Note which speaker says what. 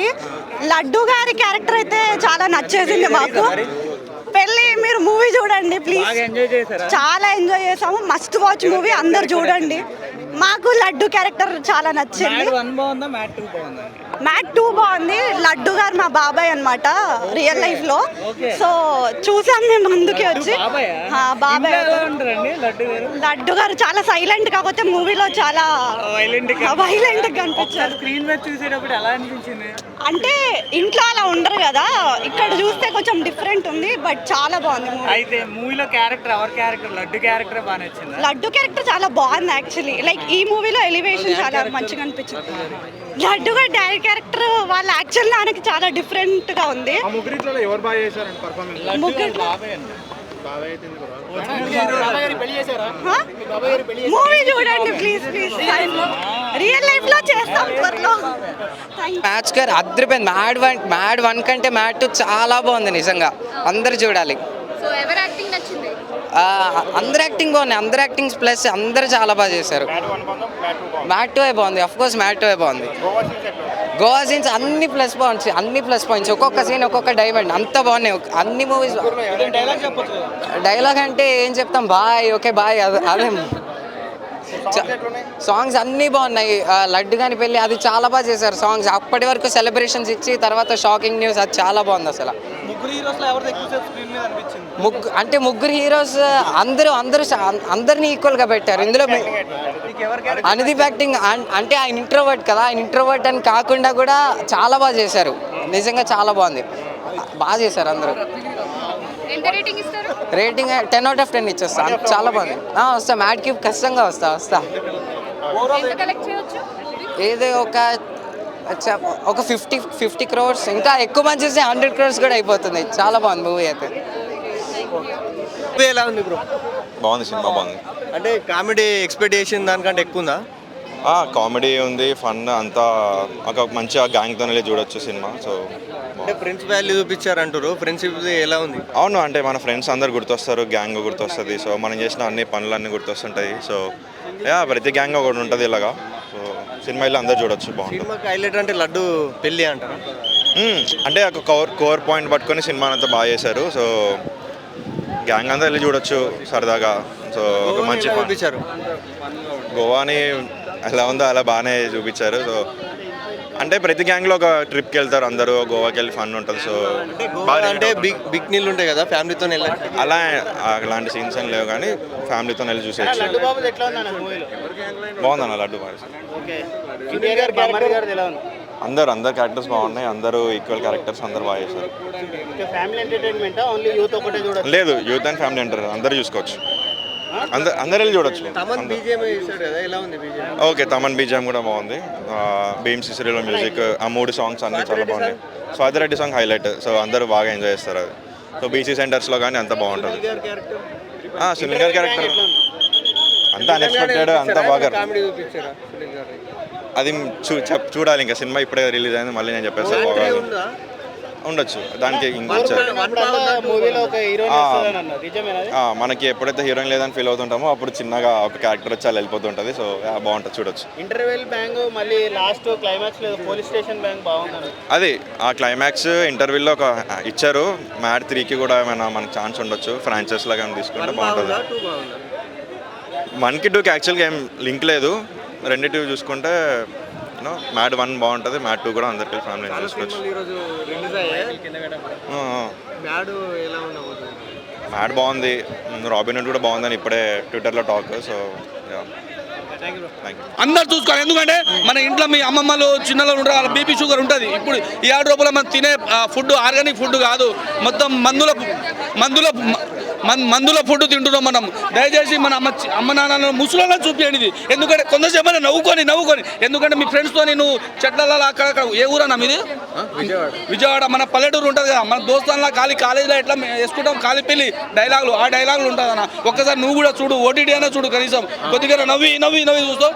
Speaker 1: Movie. Laddu గారి character అయితే చాలా నచ్చేసింది మాకు. పెళ్ళి మీరు మూవీ చూడండి ప్లీజ్. చాలా ఎంజాయ్ చేసాము. మస్ట్ వాచ్ మూవీ, అందరు చూడండి. మాకు లడ్డు క్యారెక్టర్ చాలా నచ్చింది. మ్యాట్ 2 బాగుంది. లడ్డు గారు మా బాబాయ్ అన్నమాట రియల్ లైఫ్ లో. సో చూసాం మేము అందుకే వచ్చి. బాబాయ్ లడ్డు గారు చాలా సైలెంట్, కాకపోతే మూవీలో చాలా వైలెంట్ కనిపించారు. అంటే ఇంట్లో అలా ఉండరు కదా, ఇక్కడ చూస్తే కొంచెం డిఫరెంట్ ఉంది. బట్ చాలా బాగుంది మూవీ.
Speaker 2: అయితే మూవీలో క్యారెక్టర్ లడ్డు క్యారెక్టర్ బాగా నచ్చింది.
Speaker 1: లడ్డు క్యారెక్టర్ చాలా బాగుంది యాక్చువల్లీ. లైక్ ఈ మూవీలో ఎలివేషన్ చాలా మంచిగా అనిపించింది. లడ్డు గారి డాడీ క్యారెక్టర్ వాళ్ళ యాక్చువల్ నాన్నకి చాలా డిఫరెంట్ గా ఉంది. మూవీ చూడండి ప్లీజ్ ప్లీజ్. రియల్ లైఫ్ లో చేస్తాం త్వరలో.
Speaker 3: మ్యాచ్ గారు అద్దరిపోయింది. మ్యాడ్ 1 కంటే మ్యాడ్ 2 చాలా బాగుంది నిజంగా. అందరు చూడాలి. అందరు యాక్టింగ్ బాగున్నాయి. అందరు యాక్టింగ్స్ ప్లస్ అందరు చాలా బాగా చేశారు. మ్యాడ్ 2 బాగుంది. అఫ్ కోర్స్ మ్యాడ్ 2 బాగుంది. గోవా సీన్స్ అన్ని ప్లస్ పాయింట్స్. ఒక్కొక్క సీన్ ఒక్కొక్క డైమండ్ అంత బాగున్నాయి అన్ని మూవీస్. డైలాగ్ అంటే ఏం చెప్తాం, బాయ్ ఓకే బాయ్. అదే సాంగ్స్ అన్నీ బాగున్నాయి. లడ్డు గాని పెళ్ళి అది చాలా బాగా చేశారు సాంగ్స్. అప్పటి వరకు సెలబ్రేషన్స్ ఇచ్చి తర్వాత షాకింగ్ న్యూస్, అది చాలా బాగుంది అసలు. అంటే ముగ్గురు హీరోస్ అందరినీ ఈక్వల్ గా పెట్టారు ఇందులో. అనుదీప్ యాక్టింగ్ అంటే ఆయన ఇంట్రోవర్ట్ కదా, ఆయన ఇంట్రోవర్ట్ అని కాకుండా కూడా చాలా బాగా చేశారు. నిజంగా చాలా బాగుంది. బాగా చేశారు అందరూ. రేటింగ్ 10 out of 10 ఇచ్చేస్తా. చాలా బాగుంది. వస్తా మ్యాడ్ క్యూబ్ ఖచ్చితంగా వస్తా. ఏదో ఒక 50 crores, ఇంకా ఎక్కువ మంది చూస్తే 100 crores కూడా అయిపోతుంది. చాలా బాగుంది మూవీ అయితే.
Speaker 4: ఎలా ఉంది బ్రో?
Speaker 5: బాగుంది, సినిమా బాగుంది.
Speaker 4: అంటే కామెడీ ఎక్స్పెక్టేషన్ దానికంటే ఎక్కువ ఉందా?
Speaker 5: కామెడీ ఉంది, ఫన్ అంతా ఒక మంచిగా గ్యాంగ్తోనే చూడొచ్చు సినిమా. సో
Speaker 4: అంటే ఫ్రెండ్స్ వాల్యూ చూపించారంటారు. ఫ్రెండ్షిప్ ఎలా ఉంది?
Speaker 5: అవును, అంటే మన ఫ్రెండ్స్ అందరు గుర్తొస్తారు, గ్యాంగ్ గుర్తొస్తుంది. సో మనం చేసిన అన్ని పనులన్నీ గుర్తొస్తుంటాయి. సో ప్రతి గ్యాంగ్ ఒకటి ఉంటుంది ఇలాగా. సో సినిమా ఇలా అందరు చూడొచ్చు, బాగుంటుంది.
Speaker 4: సినిమాకి హైలైట్ అంటే లడ్డు పెళ్ళి అంటారు.
Speaker 5: అంటే ఒక కోర్ పాయింట్ పట్టుకొని సినిమా అంతా బాగా చేశారు. సో గ్యాంగ్ అంతా వెళ్ళి చూడొచ్చు సరదాగా. సో ఒక మంచి
Speaker 4: చూపించారు.
Speaker 5: గోవాని ఎలా ఉందో అలా బాగానే చూపించారు. సో అంటే ప్రతి గ్యాంగ్లో ఒక ట్రిప్కి వెళ్తారు అందరూ, గోవాకి వెళ్ళి ఫన్ ఉంటుంది. సో
Speaker 4: అంటే బిగ్ నీళ్ళు ఉంటాయి కదా, ఫ్యామిలీతో వెళ్ళాలి.
Speaker 5: అలాంటి సీన్స్ అని లేవు, కానీ ఫ్యామిలీతో వెళ్ళి చూసేయచ్చు. బాగుందన్న లడ్డు బాగా. అందరు క్యారెక్టర్స్ బాగున్నాయి. అందరూ ఈక్వల్ క్యారెక్టర్స్, అందరు బాగా చేశారు. లేదు, యూత్ అండ్ ఫ్యామిలీ అంటారు, అందరూ చూసుకోవచ్చు. అందరు వెళ్ళి చూడొచ్చు. ఓకే, తమన్ బీజిఎం కూడా బాగుంది. భీమ్ సిసిరిలో మ్యూజిక్, ఆ 3 సాంగ్స్ అన్నీ చాలా బాగున్నాయి. Swathi Reddy song highlight. సో అందరూ బాగా ఎంజాయ్ చేస్తారు అది. సో బీసీ సెంటర్స్లో కానీ అంత బాగుంటుంది. సునీల్ గారి క్యారెక్టర్ అంత అన్ఎక్స్పెక్టెడ్, అంత బాగా. అది చూడాలి, ఇంకా సినిమా ఇప్పుడే రిలీజ్ అయింది, మళ్ళీ నేను చెప్పేస్తాను. బాగా ఉండొచ్చు దానికి. మనకి ఎప్పుడైతే హీరోయిన్ లేదని ఫీల్ అవుతుంటామో అప్పుడు చిన్నగా ఒక క్యారెక్టర్ వచ్చి అలా వెళ్ళిపోతుంటుంది. సో బాగుంటుంది, చూడొచ్చు.
Speaker 2: ఇంటర్వెల్ బ్యాంగ్ మళ్ళీ last climax police station bang బాగుంది.
Speaker 5: అది ఆ క్లైమాక్స్ ఇంటర్వ్యూలో ఒక ఇచ్చారు. మ్యాడ్ 3కి కూడా ఏమైనా మనకు ఛాన్స్ ఉండొచ్చు, ఫ్రాంచైజ్ లాగా తీసుకుంటే బాగుంటుంది. 1కి 2కి యాక్చువల్గా ఏం లింక్ లేదు. రెండిటివి చూసుకుంటే మ్యాడ్ 1 బాగుంటుంది, మ్యాడ్ 2 కూడా అందరికీ ఫ్యామిలీ చూసుకోవచ్చు. మ్యాడ్ బాగుంది, రాబిన్ హుడ్ కూడా బాగుందని ఇప్పుడే ట్విట్టర్లో టాక్. సో
Speaker 6: అందరు చూసుకోవాలి. ఎందుకంటే మన ఇంట్లో మీ అమ్మమ్మలు చిన్నలు ఉంటారు, వాళ్ళ బీపీ షుగర్ ఉంటుంది. ఇప్పుడు ఈ 6 రూపాయలు మనం తినే ఫుడ్ ఆర్గానిక్ ఫుడ్ కాదు, మొత్తం మందుల ఫుడ్ తింటున్నాం మనం. దయచేసి మన అమ్మ నాన్న ముసలిలో చూపించండి. ఎందుకంటే కొంతసేపు నవ్వుకొని ఎందుకంటే మీ ఫ్రెండ్స్తో నువ్వు చెట్లలో అక్కడక్కడ. ఏ ఊరన్నా మీది? విజయవాడ. మన పల్లెటూరు ఉంటుంది కదా, మన దోస్తాన్లా కాలేజీలో ఎట్లా వేసుకుంటాం కాలి పెళ్ళి డైలాగులు, ఆ డైలాగులు ఉంటుంది అన్న. ఒక్కసారి నువ్వు కూడా చూడు, ఓటీటీ అయినా చూడు, కనీసం కొద్దిగా నవ్వి చూస్తావు.